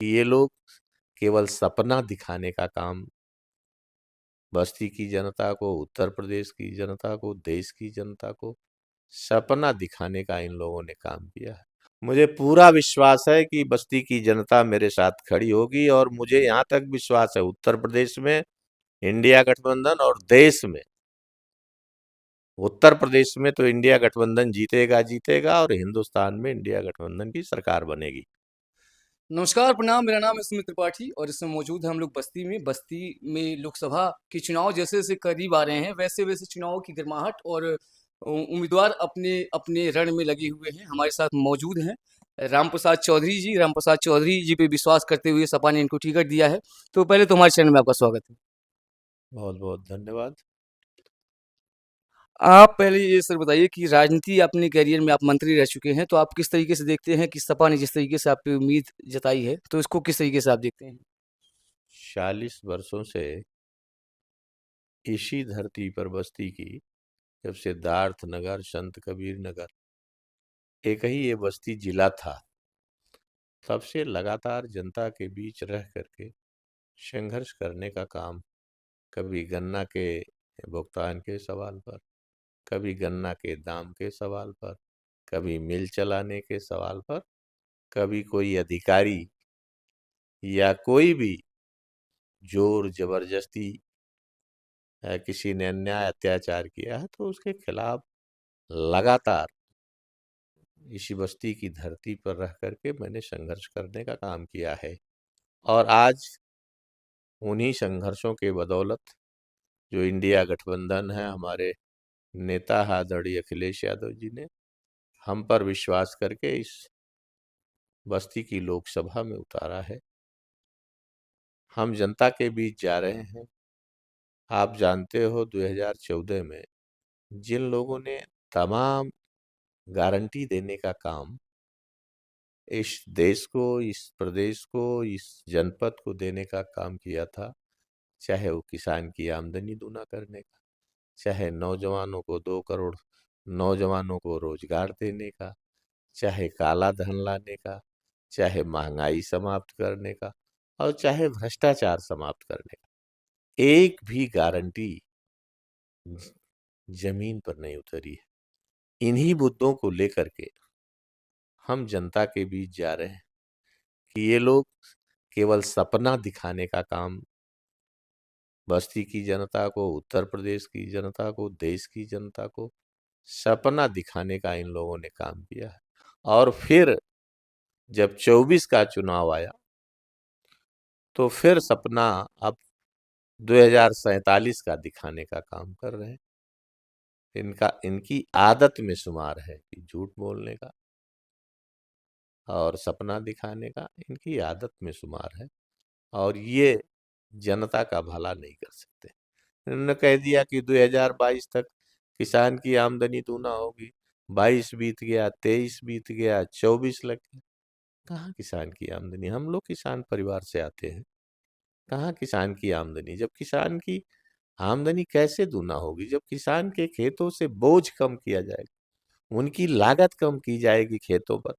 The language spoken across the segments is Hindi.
ये लोग केवल सपना दिखाने का काम बस्ती की जनता को, उत्तर प्रदेश की जनता को, देश की जनता को सपना दिखाने का इन लोगों ने काम किया है। मुझे पूरा विश्वास है कि बस्ती की जनता मेरे साथ खड़ी होगी और मुझे यहाँ तक विश्वास है उत्तर प्रदेश में इंडिया गठबंधन और देश में, उत्तर प्रदेश में तो इंडिया गठबंधन जीतेगा जीतेगा और हिंदुस्तान में इंडिया गठबंधन की सरकार बनेगी। नमस्कार, प्रणाम। मेरा नाम है सुमित त्रिपाठी और इस समय मौजूद हैं हम लोग बस्ती में लोकसभा के चुनाव जैसे-जैसे करीब आ रहे हैं, वैसे-वैसे चुनाव की गर्माहट और उम्मीदवार अपने-अपने रण में लगे हुए हैं। हमारे साथ मौजूद हैं रामप्रसाद चौधरी जी। रामप्रसाद चौधरी जी पे विश्वास करते हुए सपा ने इनको टिकट दिया है। तो पहले तो हमारे चैनल में आपका स्वागत है। बहुत-बहुत धन्यवाद। आप पहले ये सर बताइए कि राजनीति अपने करियर में आप मंत्री रह चुके हैं, तो आप किस तरीके से देखते हैं कि सपा ने जिस तरीके से आप पे उम्मीद जताई है, तो इसको किस तरीके से आप देखते हैं? 40 वर्षों से इसी धरती पर बस्ती की, जब सिद्धार्थ नगर, संत कबीर नगर एक ही ये बस्ती जिला था, तब से लगातार जनता के बीच रह करके संघर्ष करने का काम, कभी गन्ना के भुगतान के सवाल पर, कभी गन्ना के दाम के सवाल पर, कभी मिल चलाने के सवाल पर, कभी कोई अधिकारी या कोई भी जोर जबरदस्ती किसी ने अन्याय अत्याचार किया है तो उसके खिलाफ लगातार इसी बस्ती की धरती पर रह करके मैंने संघर्ष करने का काम किया है। और आज उन्हीं संघर्षों के बदौलत जो इंडिया गठबंधन है, हमारे नेता आदरणीय अखिलेश यादव जी ने हम पर विश्वास करके इस बस्ती की लोकसभा में उतारा है। हम जनता के बीच जा रहे हैं। आप जानते हो 2014 में जिन लोगों ने तमाम गारंटी देने का काम इस देश को, इस प्रदेश को, इस जनपद को देने का काम किया था, चाहे वो किसान की आमदनी दूना करने का, चाहे नौजवानों को 2 करोड़ नौजवानों को रोजगार देने का, चाहे काला धन लाने का, चाहे महंगाई समाप्त करने का और चाहे भ्रष्टाचार समाप्त करने का, एक भी गारंटी जमीन पर नहीं उतरी है। इन्हीं मुद्दों को लेकर के हम जनता के बीच जा रहे हैं कि ये लोग केवल सपना दिखाने का काम बस्ती की जनता को, उत्तर प्रदेश की जनता को, देश की जनता को सपना दिखाने का इन लोगों ने काम किया है। और फिर जब 24 का चुनाव आया तो फिर सपना अब 2047 का दिखाने का काम कर रहे हैं। इनकी आदत में शुमार है कि झूठ बोलने का और सपना दिखाने का इनकी आदत में शुमार है और ये जनता का भला नहीं कर सकते। इन्होंने कह दिया कि 2022 तक किसान की आमदनी दूना होगी। 22 बीत गया, 23 बीत गया, 24 लग गया। कहाँ किसान की आमदनी? हम लोग किसान परिवार से आते हैं। कहाँ किसान की आमदनी? जब किसान की आमदनी कैसे दूना होगी? जब किसान के खेतों से बोझ कम किया जाएगा, उनकी लागत कम की जाएगी खेतों पर।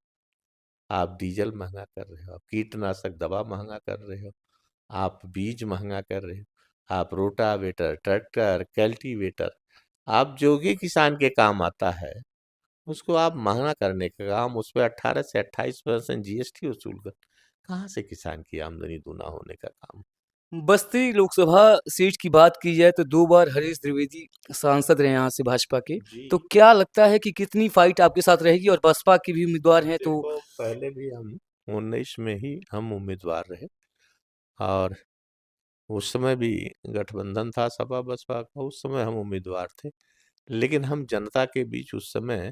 आप डीजल महंगा कर रहे हो, आप कीटनाशक दवा महंगा कर रहे हो, आप बीज महंगा कर रहे हो, आप रोटावेटर, ट्रैक्टर, कल्टीवेटर, आप जो भी किसान के काम आता है उसको आप महंगा करने का काम, उस पर 18 से 28% जीएसटी वसूल कर, कहाँ से किसान की आमदनी दूना होने का काम? बस्ती लोकसभा सीट की बात की जाए तो 2 बार हरीश द्विवेदी सांसद रहे यहाँ से भाजपा के। जी। तो क्या लगता है कि कितनी फाइट आपके साथ रहेगी और बसपा के भी उम्मीदवार हैं तो देखो, पहले भी हम 19 में ही हम उम्मीदवार रहे और उस समय भी गठबंधन था सपा बसपा का, उस समय हम उम्मीदवार थे। लेकिन हम जनता के बीच उस समय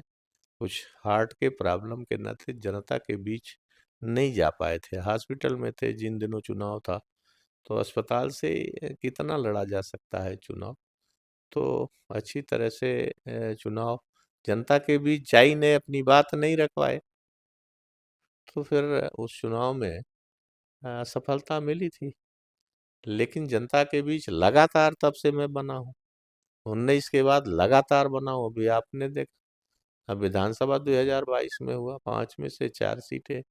कुछ हार्ट के प्रॉब्लम के न थे, जनता के बीच नहीं जा पाए थे, हॉस्पिटल में थे जिन दिनों चुनाव था। तो अस्पताल से कितना लड़ा जा सकता है चुनाव? तो अच्छी तरह से चुनाव जनता के बीच जा ही नहीं, अपनी बात नहीं रख पाए। तो फिर उस चुनाव में सफलता मिली थी, लेकिन जनता के बीच लगातार तब से मैं बना हूँ। 19 के बाद लगातार बना हूँ। अभी आपने देखा, अब विधानसभा 2022 में हुआ, 5 में से 4 सीटें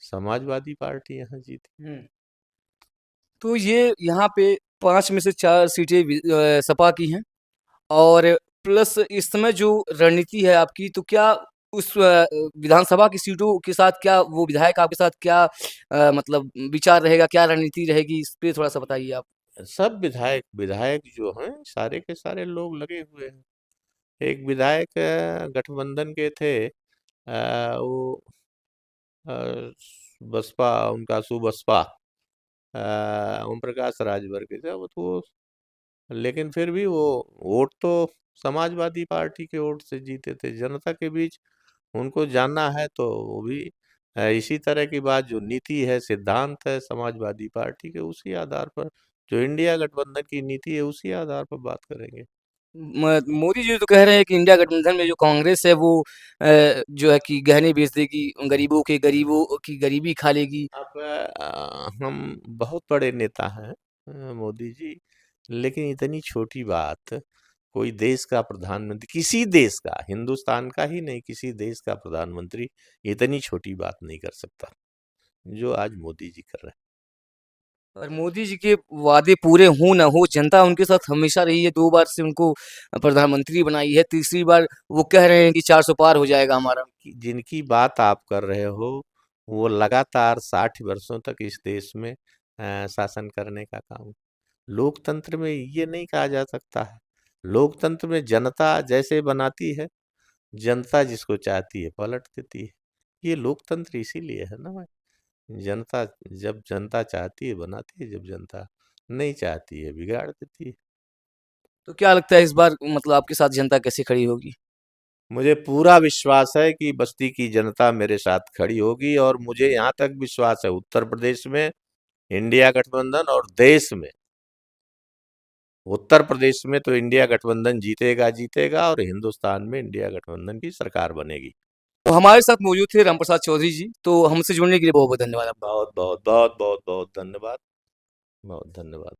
समाजवादी पार्टी यहाँ जीती। हुँ। तो ये यहाँ पे 5 में से 4 सीटें सपा की हैं और प्लस इस समय जो रणनीति है आपकी, तो क्या उस विधानसभा की सीटों के साथ क्या वो विधायक आपके साथ क्या मतलब विचार रहेगा, क्या रणनीति रहेगी? इस पे थोड़ा-सा बताइए आप? सब विधायक विधायक जो हैं सारे के सारे लोग लगे हुए हैं। एक विधायक गठबंधन के थे, वो अ, बसपा, उनका सुबसपा, ओम प्रकाश राजभर के थे। वो तो लेकिन फिर भी वो वोट तो समाजवादी पार्टी के वोट से जीते थे। जनता के बीच उनको जानना है तो वो भी इसी तरह की बात, जो नीति है, सिद्धांत है समाजवादी पार्टी के, उसी आधार पर, जो इंडिया गठबंधन की नीति है उसी आधार पर बात करेंगे। मोदी जी तो कह रहे हैं कि इंडिया गठबंधन में जो कांग्रेस है वो जो है कि गहने बेच देगी, गरीबों की गरीबी खा लेगी। अब हम बहुत बड़े नेता हैं मोदी जी, लेकिन इतनी छोटी बात कोई देश का प्रधानमंत्री, किसी देश का, हिंदुस्तान का ही नहीं, किसी देश का प्रधानमंत्री इतनी छोटी बात नहीं कर सकता जो आज मोदी जी कर रहे और मोदी जी के वादे पूरे हों ना हो, जनता उनके साथ हमेशा रही है, 2 बार से उनको प्रधानमंत्री बनाई है, तीसरी बार वो कह रहे हैं कि 400 पार हो जाएगा हैं। हमारा। जिनकी बात आप कर रहे हो वो लगातार 60 वर्षों तक इस देश में शासन करने का काम। लोकतंत्र में ये नहीं कहा जा सकता है। लोकतंत्र में जनता जैसे बनाती है, जनता जिसको चाहती है पलट देती है। ये लोकतंत्र इसीलिए है ना भाई। जनता, जब जनता चाहती है बनाती है, जब जनता नहीं चाहती है बिगाड़ देती है। तो क्या लगता है इस बार मतलब आपके साथ जनता कैसे खड़ी होगी? मुझे पूरा विश्वास है कि बस्ती की जनता मेरे साथ खड़ी होगी, और मुझे यहाँ तक विश्वास है उत्तर प्रदेश में इंडिया गठबंधन, और देश में, उत्तर प्रदेश में तो इंडिया गठबंधन जीतेगा जीतेगा, और हिंदुस्तान में इंडिया गठबंधन की सरकार बनेगी। तो हमारे साथ मौजूद थे रामप्रसाद चौधरी जी, तो हमसे जुड़ने के लिए बहुत-बहुत धन्यवाद आपका। बहुत बहुत बहुत बहुत बहुत धन्यवाद। बहुत धन्यवाद।